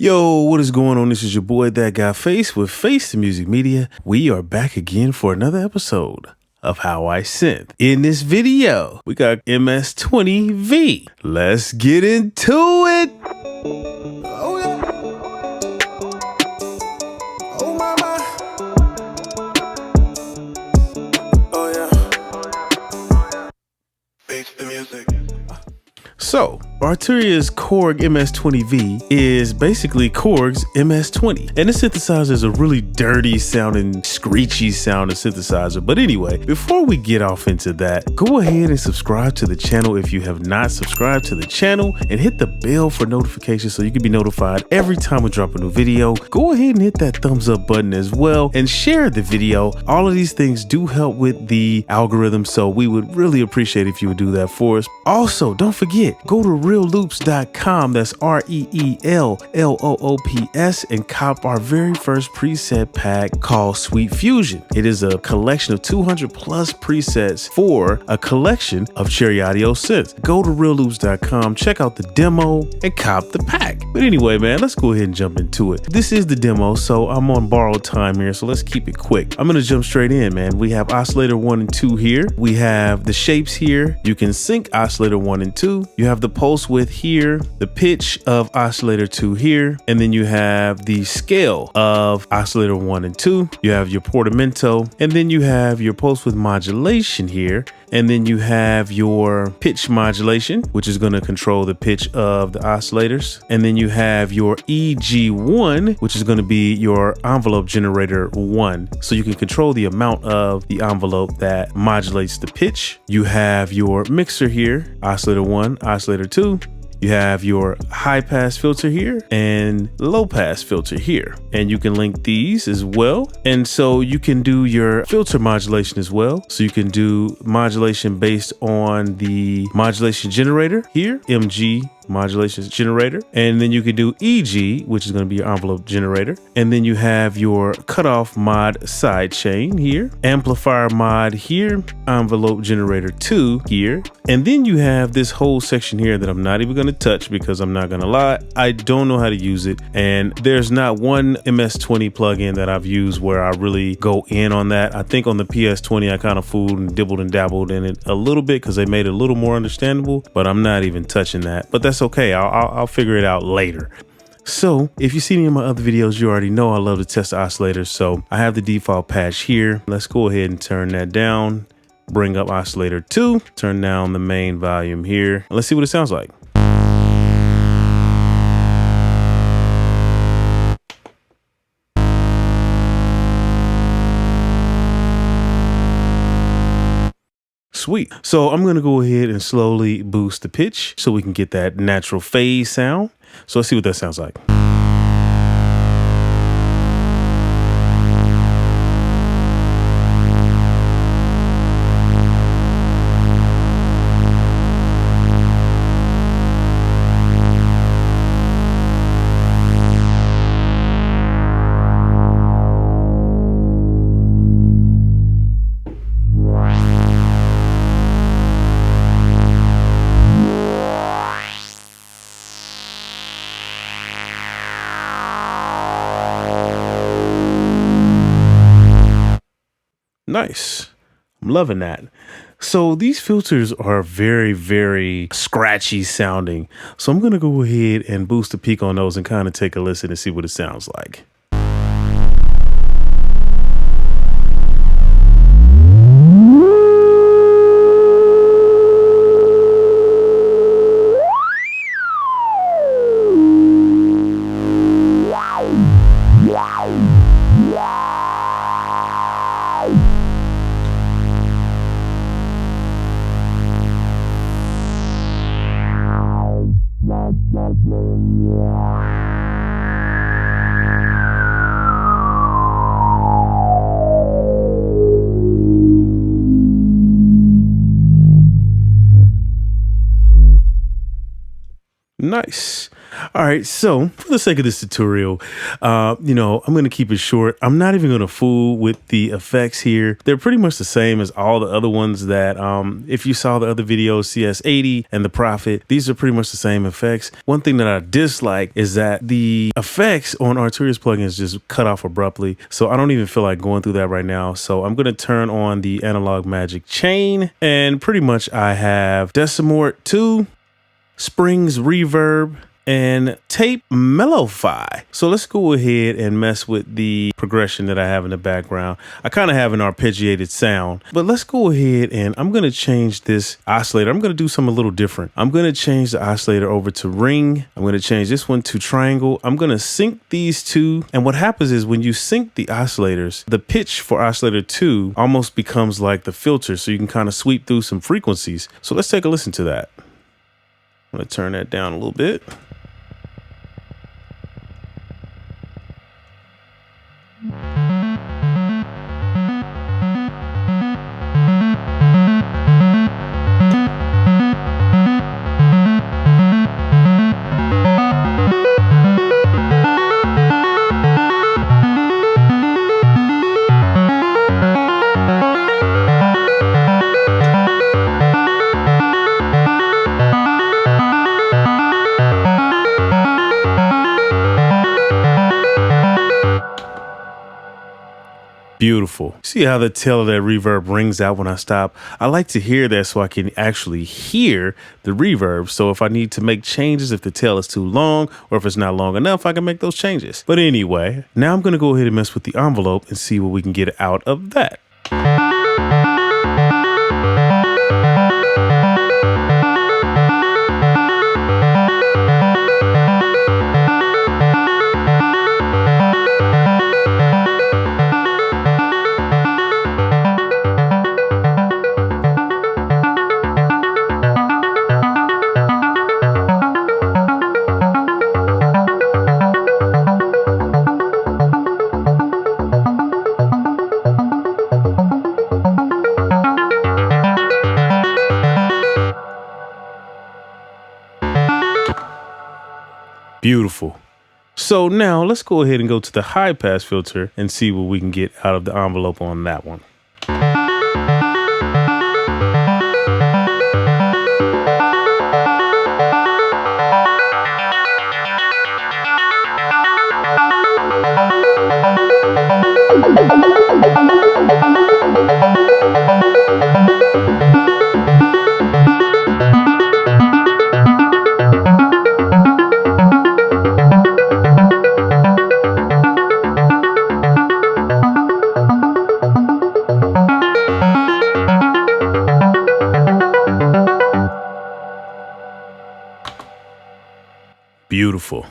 Yo, what is going on? This is your boy, ThatGuyFace with Face the Music Media. We are back again for another episode of How I Synth. In this video, we got MS-20V. Let's get into it. Oh yeah. Oh my my. Oh yeah. Face the music. So, Arturia's Korg MS-20V is basically Korg's MS-20. And this synthesizer is a really dirty sounding, screechy sounding synthesizer. But anyway, before we get off into that, go ahead and subscribe to the channel if you have not subscribed to the channel, and hit the bell for notifications so you can be notified every time we drop a new video. Go ahead and hit that thumbs up button as well and share the video. All of these things do help with the algorithm, so we would really appreciate if you would do that for us. Also, don't forget, go to realloops.com, that's REELLOOPS, and cop our very first preset pack called Sweet Fusion. It is a collection of 200 plus presets for a collection of Cherry Audio synths. Go to realloops.com, check out the demo, and cop the pack. But anyway, man, let's go ahead and jump into it. This is the demo, so I'm on borrowed time here, so let's keep it quick. I'm gonna jump straight in, man. We have oscillator 1 and 2 here. We have the shapes here. You can sync oscillator 1 and 2. You have the pulse width here, the pitch of oscillator 2 here, and then you have the scale of oscillator 1 and 2. You have your portamento, and then you have your pulse width modulation here, and then you have your pitch modulation, which is going to control the pitch of the oscillators, and then you have your EG1, which is going to be your envelope generator 1, so you can control the amount of the envelope that modulates the pitch. You have your mixer here, oscillator 1, oscillator 2. You have your high pass filter here and low pass filter here, and you can link these as well. And so you can do your filter modulation as well. So you can do modulation based on the modulation generator here, MG modulation generator, and then you can do EG, which is going to be your envelope generator, and then you have your cutoff mod side chain here, amplifier mod here, envelope generator 2 here, and then you have this whole section here that I'm not even going to touch because I'm not going to lie, I don't know how to use it, and there's not one MS-20 plugin that I've used where I really go in on that. I think on the PS-20 I kind of fooled and dibbled and dabbled in it a little bit because they made it a little more understandable, but I'm not even touching that. But that's okay. I'll figure it out later. So if you've seen any of my other videos, you already know I love to test the oscillators. So I have the default patch here. Let's go ahead and turn that down. Bring up oscillator 2. Turn down the main volume here. Let's see what it sounds like. Sweet. So I'm going to go ahead and slowly boost the pitch so we can get that natural phase sound. So let's see what that sounds like. Nice. I'm loving that. So these filters are very, very scratchy sounding. So I'm going to go ahead and boost the peak on those and kind of take a listen and see what it sounds like. Nice. All right, so for the sake of this tutorial, I'm going to keep it short. I'm not even going to fool with the effects here. They're pretty much the same as all the other ones that, if you saw the other videos, CS80 and the Prophet, these are pretty much the same effects. One thing that I dislike is that the effects on Arturia's plugins just cut off abruptly. So I don't even feel like going through that right now. So I'm going to turn on the Analog Magic chain, and pretty much I have Decimort 2, Springs Reverb, and Tape Mellowfy. So let's go ahead and mess with the progression that I have in the background. I kind of have an arpeggiated sound, but let's go ahead and I'm going to change this oscillator. I'm going to do something a little different. I'm going to change the oscillator over to ring. I'm going to change this one to triangle. I'm going to sync these two. And what happens is when you sync the oscillators, the pitch for oscillator 2 almost becomes like the filter. So you can kind of sweep through some frequencies. So let's take a listen to that. I'm going to turn that down a little bit. Beautiful. See how the tail of that reverb rings out when I stop? I like to hear that so I can actually hear the reverb. So if I need to make changes, if the tail is too long or if it's not long enough, I can make those changes. But anyway, now I'm going to go ahead and mess with the envelope and see what we can get out of that. Beautiful. So now let's go ahead and go to the high pass filter and see what we can get out of the envelope on that one. Beautiful.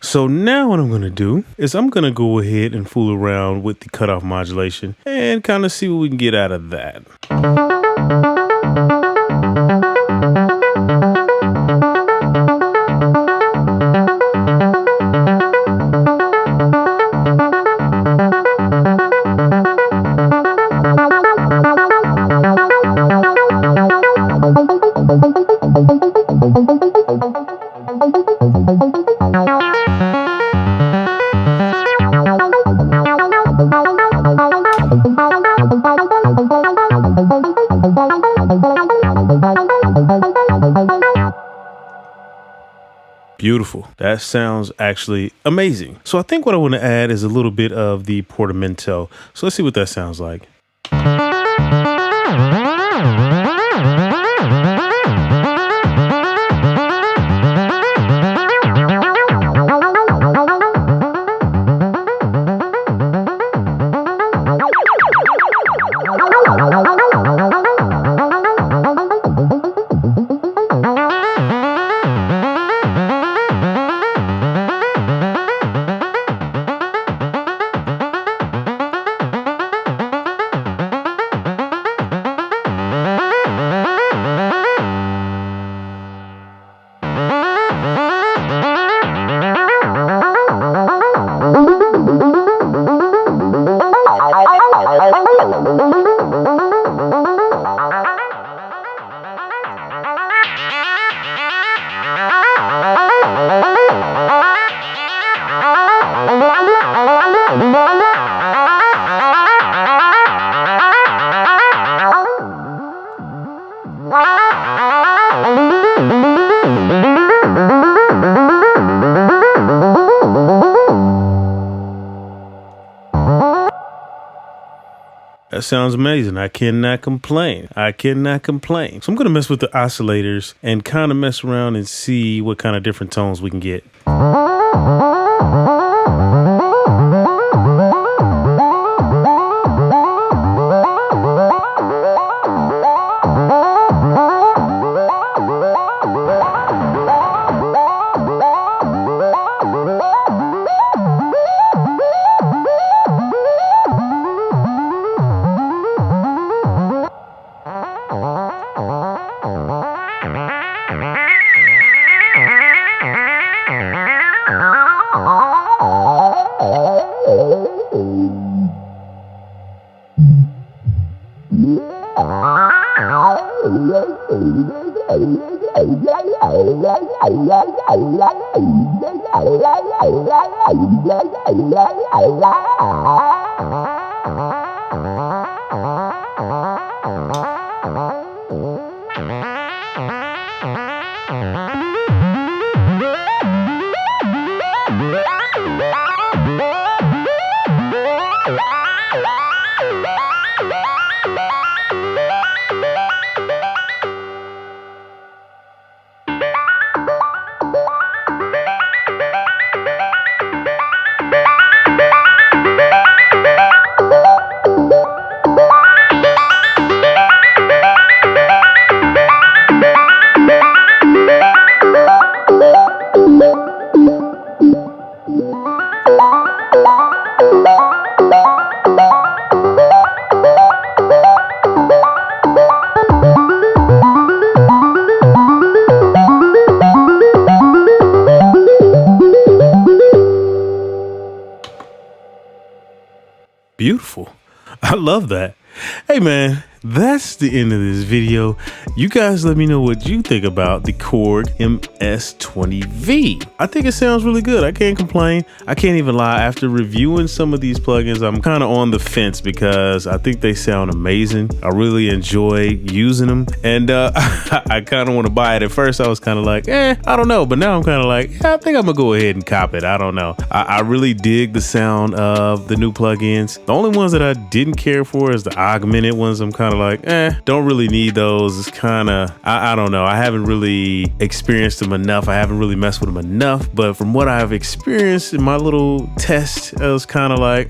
So now what I'm going to do is I'm going to go ahead and fool around with the cutoff modulation and kind of see what we can get out of that. Beautiful. That sounds actually amazing. So I think what I want to add is a little bit of the portamento. So let's see what that sounds like. That sounds amazing. I cannot complain. I cannot complain. So I'm going to mess with the oscillators and kind of mess around and see what kind of different tones we can get. Beautiful. I love that. Hey man, that's the end of this video. You guys let me know what you think about the Korg MS-20V. I think it sounds really good. I can't complain. I can't even lie. After reviewing some of these plugins, I'm kind of on the fence because I think they sound amazing. I really enjoy using them. And I kind of want to buy it. At first, I was kind of like, I don't know. But now I'm kind of like, I think I'm going to go ahead and cop it. I don't know. I really dig the sound of the new plugins. The only ones that I didn't care for is the augmented ones. I'm kind of like, don't really need those. It's kind of, I don't know. I haven't really experienced them enough. I haven't really messed with them enough. But from what I've experienced in my little test, I was kind of like,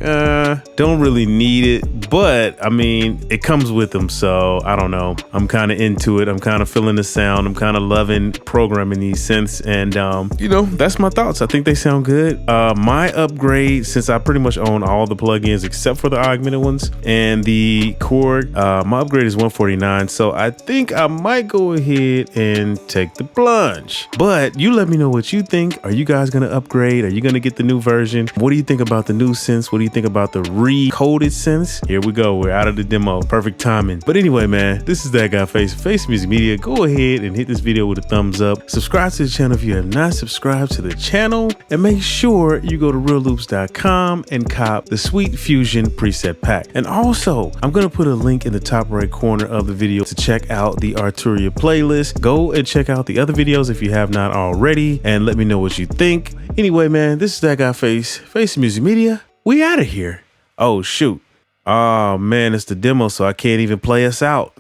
don't really need it. But I mean, it comes with them. So I don't know. I'm kind of into it. I'm kind of feeling the sound. I'm kind of loving programming these synths. And, you know, that's my thoughts. I think they sound good. My upgrade, since I pretty much own all the plugins except for the augmented ones and the Korg, my upgrade is 149. So I think I might go ahead and take the plunge. But you let me know what you think. Are you guys going to upgrade? Are you going to get the new version? What do you think about the new synths? What do you think about the recoded synths? Here we go. We're out of the demo. Perfect timing. But anyway, man, this is ThatGuyFace, Face Music Media. Go ahead and hit this video with a thumbs up. Subscribe to the channel if you have not subscribed to the channel. And make sure you go to realloops.com and cop the Sweet Fusion preset pack. And also, I'm going to put a link in the top right corner of the video to check out the Arturia playlist. Go and check out the other videos if you have not already, and let me know what you think. Anyway, man, this is ThatGuyFace, Face Music Media. We out of here. Oh, shoot. Oh, man, it's the demo, so I can't even play us out.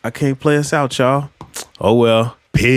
I can't play us out, y'all. Oh, well. Peace.